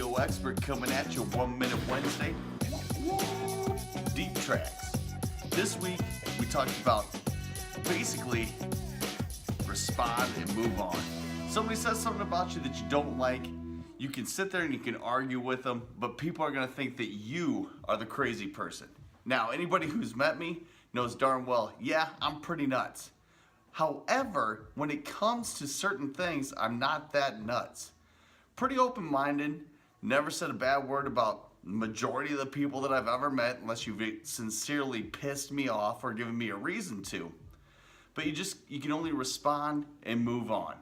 SEO expert coming at you 1 Minute Wednesday. Deep tracks. This week we talked about basically respond and move on. Somebody says something about you that you don't like. You can sit there and you can argue with them, but people are going to think that you are the crazy person. Now, anybody who's met me knows darn well, yeah, I'm pretty nuts. However, when it comes to certain things, I'm not that nuts. Pretty open-minded, never said a bad word about the majority of the people that I've ever met, unless you've sincerely pissed me off or given me a reason to. But you can only respond and move on.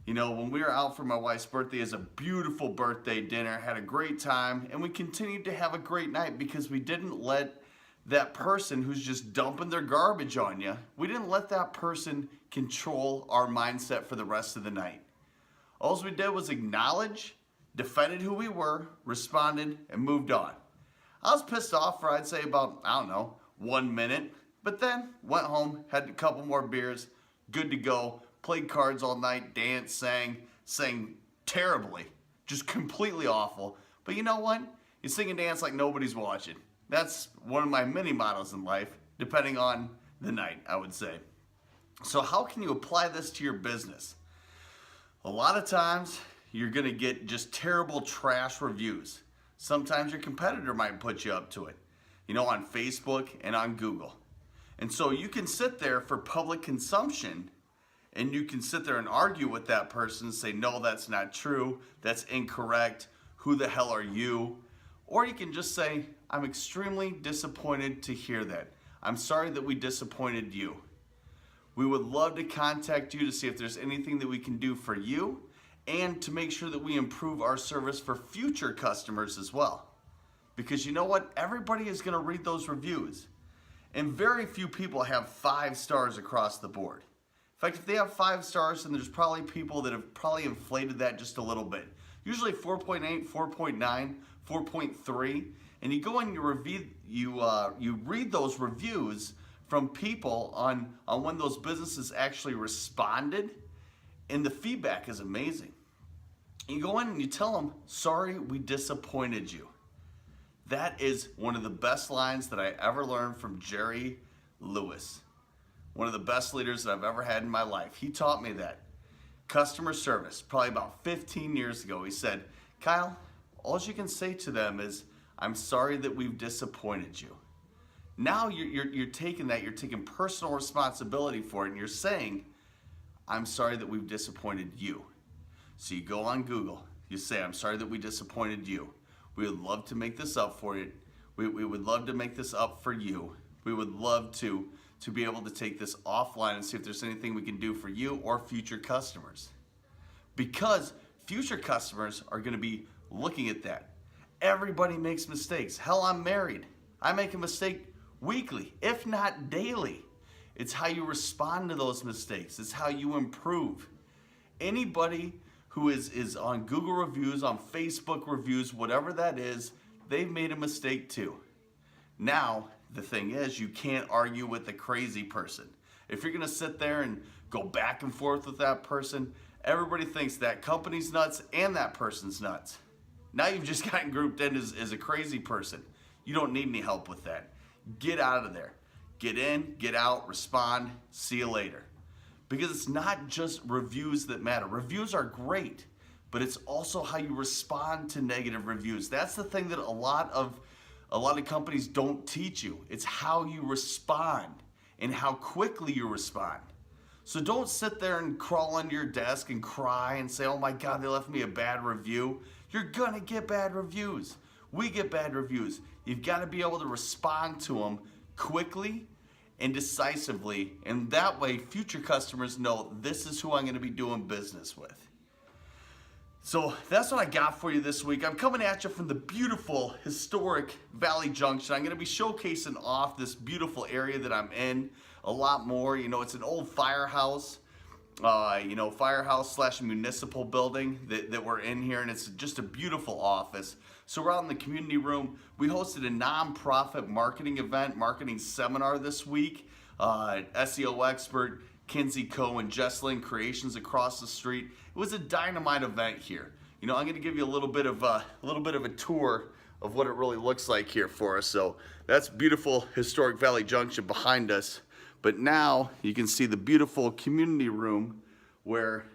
You know, when we were out for my wife's birthday, it was a beautiful birthday dinner, had a great time, and we continued to have a great night because we didn't let that person who's just dumping their garbage on you, we didn't let that person control our mindset for the rest of the night. All we did was acknowledge, defended who we were, responded, and moved on. I was pissed off for, I'd say, about, 1 minute, but then went home, had a couple more beers, good to go, played cards all night, danced, sang terribly, just completely awful. But you know what? You sing and dance like nobody's watching. That's one of my many mottos in life, depending on the night, I would say. So how can you apply this to your business? A lot of times, you're gonna get just terrible trash reviews. Sometimes your competitor might put you up to it, on Facebook and on Google. And so you can sit there for public consumption and you can sit there and argue with that person and say, no, that's not true, that's incorrect, who the hell are you? Or you can just say, I'm extremely disappointed to hear that. I'm sorry that we disappointed you. We would love to contact you to see if there's anything that we can do for you and to make sure that we improve our service for future customers as well. Because you know what? Everybody is gonna read those reviews. And very few people have 5 stars across the board. In fact, if they have 5 stars, then there's probably people that have probably inflated that just a little bit. Usually 4.8, 4.9, 4.3, and you go and you read those reviews from people on when those businesses actually responded, and the feedback is amazing. You go in and you tell them, sorry, we disappointed you. That is one of the best lines that I ever learned from Jerry Lewis. One of the best leaders that I've ever had in my life. He taught me that. Customer service, probably about 15 years ago, he said, Kyle, all you can say to them is, I'm sorry that we've disappointed you. Now you're taking that, you're taking personal responsibility for it, and you're saying, I'm sorry that we've disappointed you. So you go on Google, you say, I'm sorry that we disappointed you. We would love to make this up for you. We would love to make this up for you. We would love to be able to take this offline and see if there's anything we can do for you or future customers. Because future customers are gonna be looking at that. Everybody makes mistakes. Hell, I'm married. I make a mistake weekly, if not daily. It's how you respond to those mistakes. It's how you improve. Anybody who is on Google reviews, on Facebook reviews, whatever that is, they've made a mistake too. Now, the thing is, you can't argue with the crazy person. If you're gonna sit there and go back and forth with that person, everybody thinks that company's nuts and that person's nuts. Now you've just gotten grouped in as a crazy person. You don't need any help with that. Get out of there. Get in, get out, respond, see you later. Because it's not just reviews that matter. Reviews are great, but it's also how you respond to negative reviews. That's the thing that a lot of companies don't teach you. It's how you respond and how quickly you respond. So don't sit there and crawl under your desk and cry and say, oh my God, they left me a bad review. You're gonna get bad reviews. We get bad reviews. You've got to be able to respond to them quickly and decisively, and that way future customers know this is who I'm gonna be doing business with. So that's what I got for you this week. I'm coming at you from the beautiful, historic Valley Junction. I'm gonna be showcasing off this beautiful area that I'm in a lot more. It's an old firehouse, firehouse / municipal building that we're in here, and it's just a beautiful office. So we're out in the community room. We hosted a nonprofit marketing seminar this week. SEO expert Kinsey Co. and Jesslyn Creations across the street. It was a dynamite event here. I'm going to give you a little bit of a tour of what it really looks like here for us. So that's beautiful Historic Valley Junction behind us. But now you can see the beautiful community room where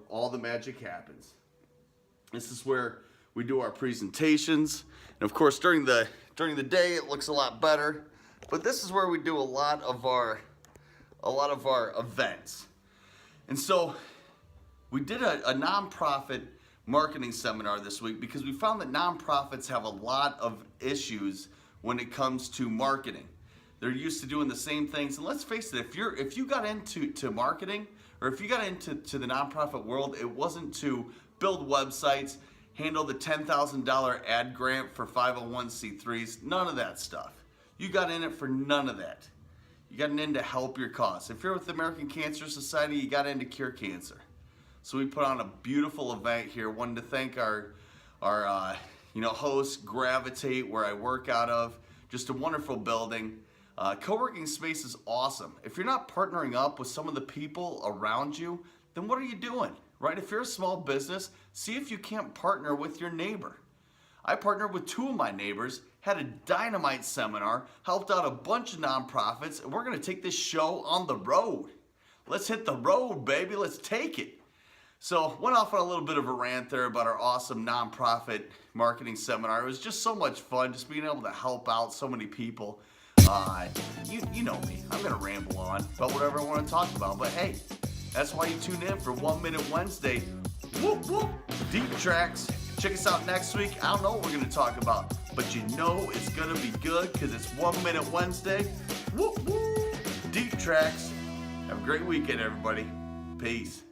all the magic happens. This is where we do our presentations. And of course, during the day, it looks a lot better. But this is where we do a lot of our events. And so we did a nonprofit marketing seminar this week because we found that nonprofits have a lot of issues when it comes to marketing. They're used to doing the same things, and let's face it, if you got into marketing, or if you got into the nonprofit world, it wasn't to build websites, handle the $10,000 ad grant for 501c3s, none of that stuff. You got in it for none of that. You got in to help your cause. If you're with the American Cancer Society, you got in to cure cancer. So we put on a beautiful event here. Wanted to thank our host, Gravitate, where I work out of. Just a wonderful building. Co-working space is awesome. If you're not partnering up with some of the people around you, then what are you doing, right? If you're a small business, see if you can't partner with your neighbor. I partnered with 2 of my neighbors, had a dynamite seminar, helped out a bunch of nonprofits, and we're gonna take this show on the road. Let's hit the road, baby, let's take it. So went off on a little bit of a rant there about our awesome nonprofit marketing seminar. It was just so much fun, just being able to help out so many people. You know me, I'm gonna ramble on about whatever I wanna talk about, but hey, that's why you tune in for 1 Minute Wednesday. Whoop, whoop, deep tracks. Check us out next week. I don't know what we're gonna talk about, but you know it's gonna be good because it's 1 Minute Wednesday. Whoop, whoop, deep tracks. Have a great weekend, everybody. Peace.